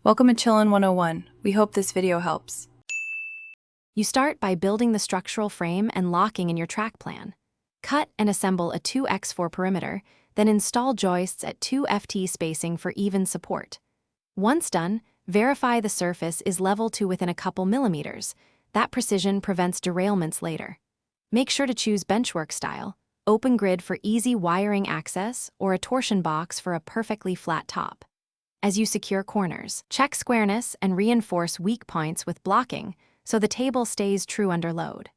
Welcome to Chillin' 101. We hope this video helps. You start by building the structural frame and locking in your track plan. Cut and assemble a 2x4 perimeter, then install joists at 2 ft spacing for even support. Once done, verify the surface is level to within a couple millimeters. That precision prevents derailments later. Make sure to choose benchwork style, open grid for easy wiring access, or a torsion box for a perfectly flat top. As you secure corners, check squareness and reinforce weak points with blocking so the table stays true under load.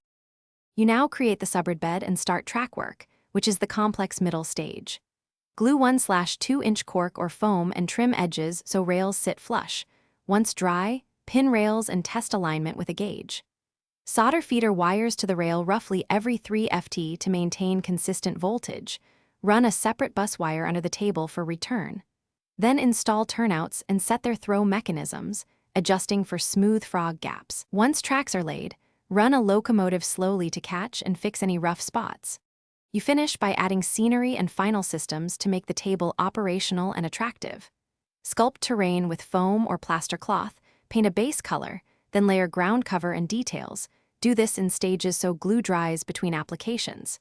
You now create the subride bed and start track work, which is the complex middle stage. Glue 1/2-inch cork or foam and trim edges so rails sit flush. Once dry, pin rails and test alignment with a gauge. Solder feeder wires to the rail roughly every 3 ft to maintain consistent voltage. Run a separate bus wire under the table for return. Then install turnouts and set their throw mechanisms, adjusting for smooth frog gaps. Once tracks are laid, run a locomotive slowly to catch and fix any rough spots. You finish by adding scenery and final systems to make the table operational and attractive. Sculpt terrain with foam or plaster cloth, paint a base color, then layer ground cover and details. Do this in stages so glue dries between applications.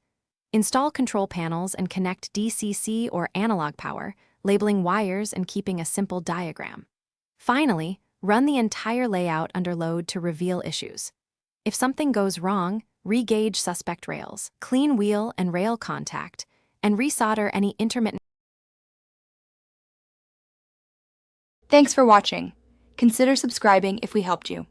Install control panels and connect DCC or analog power, labeling wires and keeping a simple diagram. Finally, run the entire layout under load to reveal issues. If something goes wrong, re-gauge suspect rails, clean wheel and rail contact, and resolder any intermittent. Thanks for watching. Consider subscribing if we helped you.